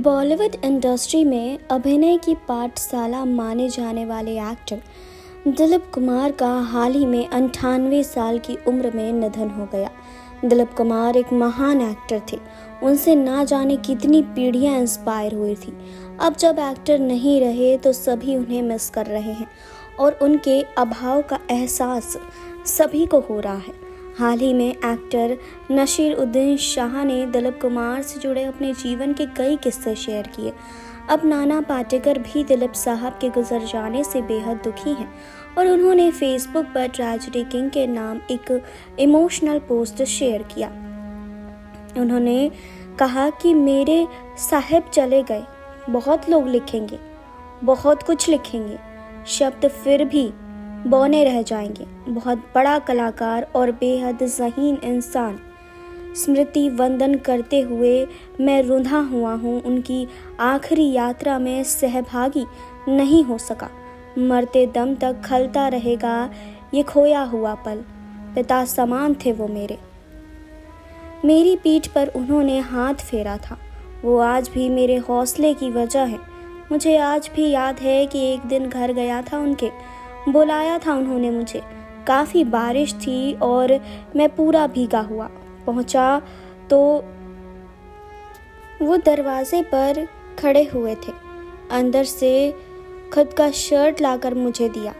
Bollywood industry में अभिनय की पाठशाला माने जाने वाले एक्टर दिलीप कुमार का हाल ही में 98 साल की उम्र में निधन हो गया। दिलीप कुमार एक महान एक्टर थे। उनसे ना जाने कितनी पीढ़ियां इंस्पायर हुई थी। अब जब एक्टर नहीं रहे तो सभी उन्हें मिस कर रहे हैं और उनके अभाव का एहसास सभी को हो रहा है। हाल ही में एक्टर नसीरुद्दीन शाह ने दिलीप कुमार से जुड़े अपने जीवन के कई किस्से शेयर किए। अब नाना पाटेकर भी दिलीप साहब के गुजर जाने से बेहद दुखी हैं और उन्होंने फेसबुक पर ट्रेजेडी किंग के नाम एक इमोशनल पोस्ट शेयर किया। उन्होंने कहा कि मेरे साहब चले गए, बहुत लोग लिखेंगे, बहुत कुछ लिखेंगे, शब्द फिर भी बौने रह जाएंगे। बहुत बड़ा कलाकार और बेहद ज़हीन इंसान। स्मृति वंदन करते हुए मैं रुंधा हुआ हूँ। उनकी आखिरी यात्रा में सहभागी नहीं हो सका। मरते दम तक खलता रहेगा ये खोया हुआ पल। पिता समान थे वो मेरी पीठ पर उन्होंने हाथ फेरा था। वो आज भी मेरे हौसले की वजह है। मुझे आज भी याद है कि एक दिन घर गया था उनके, बुलाया था उन्होंने मुझे। काफ़ी बारिश थी और मैं पूरा भीगा हुआ पहुंचा तो वो दरवाजे पर खड़े हुए थे। अंदर से खुद का शर्ट लाकर मुझे दिया।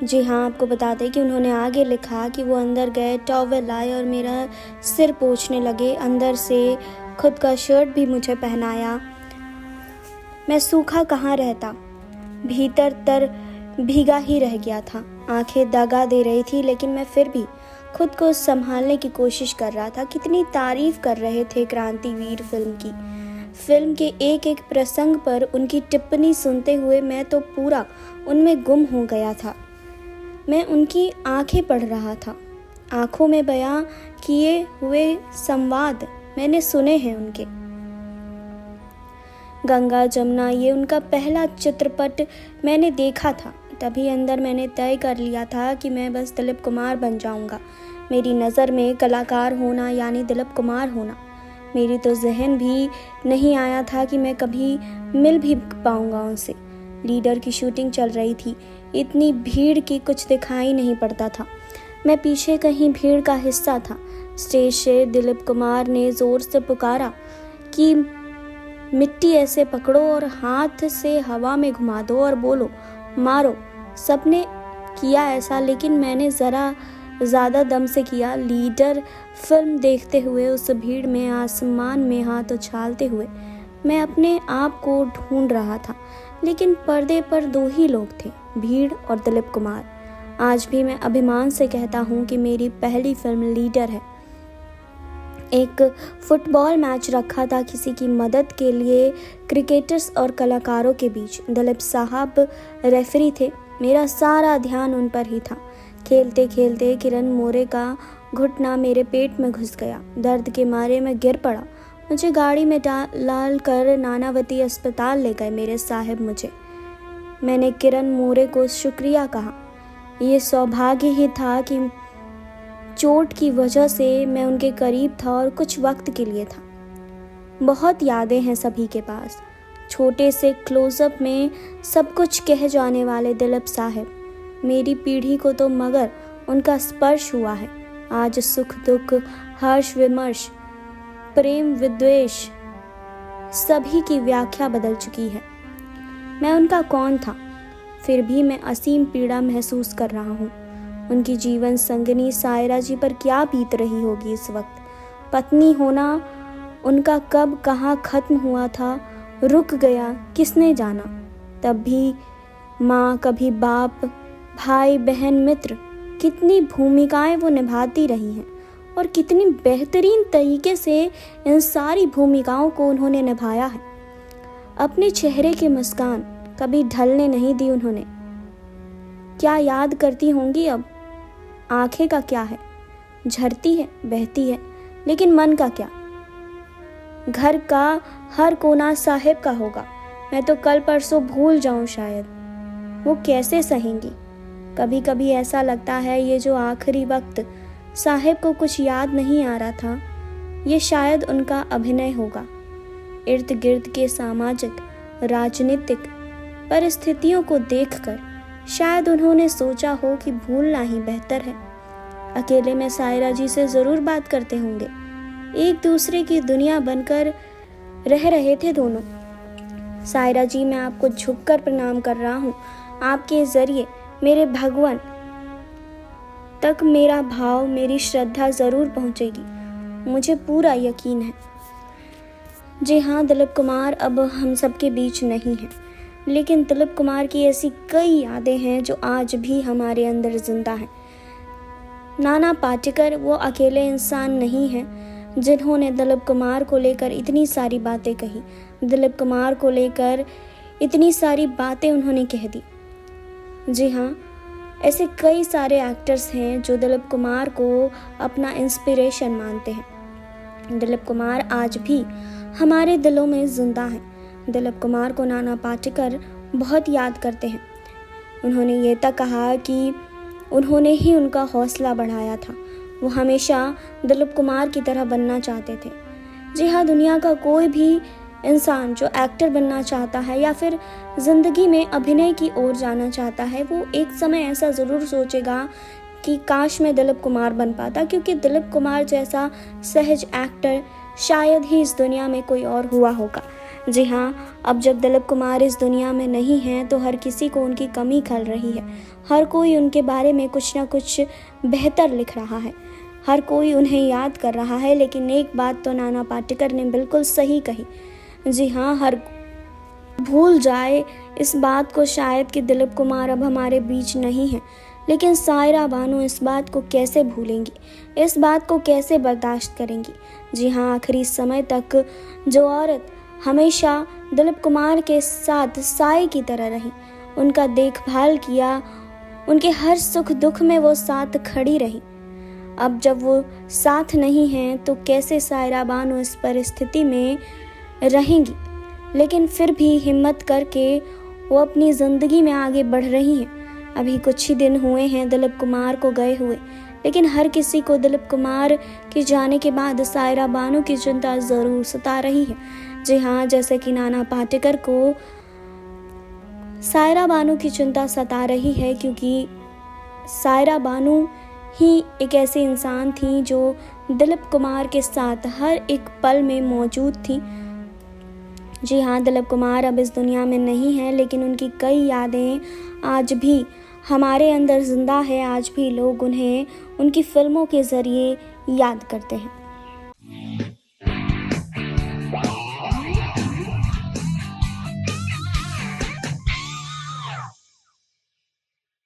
जी हाँ, आपको बता दें कि उन्होंने आगे लिखा कि वो अंदर गए, टॉवेल लाए और मेरा सिर पोंछने लगे। अंदर से खुद का शर्ट भी मुझे पहनाया। मैं सूखा कहाँ रहता, भीतर तर भीगा ही रह गया था। आंखें दगा दे रही थी लेकिन मैं फिर भी खुद को संभालने की कोशिश कर रहा था। कितनी तारीफ कर रहे थे क्रांतिवीर फिल्म की। फिल्म के एक एक प्रसंग पर उनकी टिप्पणी सुनते हुए मैं तो पूरा उनमें गुम हो गया था। मैं उनकी आंखें पढ़ रहा था। आंखों में बयां किए हुए संवाद मैंने सुने हैं उनके। गंगा जमुना ये उनका पहला चित्रपट मैंने देखा था। तभी अंदर मैंने तय कर लिया था कि मैं बस दिलीप कुमार बन जाऊंगा। मेरी नज़र में कलाकार होना यानी दिलीप कुमार होना। मेरी तो जहन भी नहीं आया था कि मैं कभी मिल भी पाऊंगा उनसे। लीडर की शूटिंग चल रही थी। इतनी भीड़ की कुछ दिखाई नहीं पड़ता था। मैं पीछे कहीं भीड़ का हिस्सा था। स्टेज से दिलीप कुमार ने ज़ोर से पुकारा कि मिट्टी ऐसे पकड़ो और हाथ से हवा में घुमा दो और बोलो, मारो। सबने किया ऐसा, लेकिन मैंने ज़रा ज़्यादा दम से किया। लीडर फिल्म देखते हुए उस भीड़ में आसमान में हाथ उछालते हुए मैं अपने आप को ढूंढ रहा था, लेकिन पर्दे पर दो ही लोग थे, भीड़ और दिलीप कुमार। आज भी मैं अभिमान से कहता हूँ कि मेरी पहली फिल्म लीडर है। एक फुटबॉल मैच रखा था किसी की मदद के लिए क्रिकेटर्स और कलाकारों के बीच। दिलीप साहब रेफरी थे। मेरा सारा ध्यान उन पर ही था। खेलते खेलते किरण मोरे का घुटना मेरे पेट में घुस गया। दर्द के मारे मैं गिर पड़ा। मुझे गाड़ी में डाल कर नानावती अस्पताल ले गए मेरे साहब मुझे। मैंने किरण मोरे को शुक्रिया कहा। ये सौभाग्य ही था कि चोट की वजह से मैं उनके करीब था और कुछ वक्त के लिए था। बहुत यादें हैं सभी के पास। छोटे से क्लोजअप में सब कुछ कह जाने वाले दिलीप साहब। मेरी पीढ़ी को तो मगर उनका स्पर्श हुआ है। आज सुख दुख, हर्ष विमर्श, प्रेम विद्वेष सभी की व्याख्या बदल चुकी है। मैं उनका कौन था, फिर भी मैं असीम पीड़ा महसूस कर रहा हूँ। उनकी जीवन संगिनी सायरा जी पर क्या बीत रही होगी इस वक्त। पत्नी होना उनका कब कहाँ खत्म हुआ था, रुक गया, किसने जाना। तब भी माँ, कभी बाप, भाई बहन, मित्र, कितनी भूमिकाएं वो निभाती रही हैं और कितनी बेहतरीन तरीके से इन सारी भूमिकाओं को उन्होंने निभाया है। अपने चेहरे की मुस्कान कभी ढलने नहीं दी उन्होंने। क्या याद करती होंगी अब। आंखें का क्या है, झरती है, बहती है, लेकिन मन का क्या। घर का हर कोना साहिब का होगा। मैं तो कल परसों भूल जाऊं शायद। वो कैसे सहेंगी। कभी कभी ऐसा लगता है ये जो आखिरी वक्त साहिब को कुछ याद नहीं आ रहा था, ये शायद उनका अभिनय होगा। इर्द गिर्द के सामाजिक राजनीतिक परिस्थितियों को देखकर शायद उन्होंने सोचा हो कि भूलना ही बेहतर है। अकेले में सायरा जी से ज़रूर बात करते होंगे। एक दूसरे की दुनिया बनकर रह रहे थे दोनों। सायरा जी, मैं आपको झुककर प्रणाम कर रहा हूँ। आपके ज़रिए मेरे भगवान तक मेरा भाव, मेरी श्रद्धा ज़रूर पहुँचेगी, मुझे पूरा यकीन है। जी हाँ, दिलीप कुमार अब हम सबके बीच नहीं हैं, लेकिन दिलीप कुमार की ऐसी कई यादें हैं जो आज भी हमारे अंदर जिंदा हैं। नाना पाटेकर वो अकेले इंसान नहीं हैं जिन्होंने दिलीप कुमार को लेकर इतनी सारी बातें कही, दिलीप कुमार को लेकर इतनी सारी बातें उन्होंने कह दी। जी हाँ, ऐसे कई सारे एक्टर्स हैं जो दिलीप कुमार को अपना इंस्पिरेशन मानते हैं। दिलीप कुमार आज भी हमारे दिलों में जिंदा हैं। दिलीप कुमार को नाना पाटेकर बहुत याद करते हैं। उन्होंने ये तक कहा कि उन्होंने ही उनका हौसला बढ़ाया था। वो हमेशा दिलीप कुमार की तरह बनना चाहते थे। जी हाँ, दुनिया का कोई भी इंसान जो एक्टर बनना चाहता है या फिर ज़िंदगी में अभिनय की ओर जाना चाहता है, वो एक समय ऐसा ज़रूर सोचेगा कि काश मैं दिलीप कुमार बन पाता, क्योंकि दिलीप कुमार जैसा सहज एक्टर शायद ही इस दुनिया में कोई और हुआ होगा। जी हाँ, अब जब दिलीप कुमार इस दुनिया में नहीं हैं तो हर किसी को उनकी कमी खल रही है। हर कोई उनके बारे में कुछ ना कुछ बेहतर लिख रहा है, हर कोई उन्हें याद कर रहा है। लेकिन एक बात तो नाना पाटेकर ने बिल्कुल सही कही। जी हाँ, हर भूल जाए इस बात को शायद कि दिलीप कुमार अब हमारे बीच नहीं है, लेकिन सायरा बानो इस बात को कैसे भूलेंगी, इस बात को कैसे बर्दाश्त करेंगी। जी हाँ, आखिरी समय तक जो औरत हमेशा दिलीप कुमार के साथ साए की तरह रही, उनका देखभाल किया, उनके हर सुख दुख में वो साथ खड़ी रही, अब जब वो साथ नहीं हैं तो कैसे सायरा बानो इस परिस्थिति में रहेंगी। लेकिन फिर भी हिम्मत करके वो अपनी ज़िंदगी में आगे बढ़ रही हैं। अभी कुछ ही दिन हुए हैं दिलीप कुमार को गए हुए, लेकिन हर किसी को दिलीप कुमार के जाने के बाद सायरा बानो की चिंता ज़रूर सता रही है। जी हाँ, जैसे कि नाना पाटेकर को सायरा बानो की चिंता सता रही है, क्योंकि सायरा बानो ही एक ऐसी इंसान थी जो दिलीप कुमार के साथ हर एक पल में मौजूद थी। जी हाँ, दिलीप कुमार अब इस दुनिया में नहीं है, लेकिन उनकी कई यादें आज भी हमारे अंदर जिंदा है। आज भी लोग उन्हें उनकी फिल्मों के ज़रिए याद करते हैं।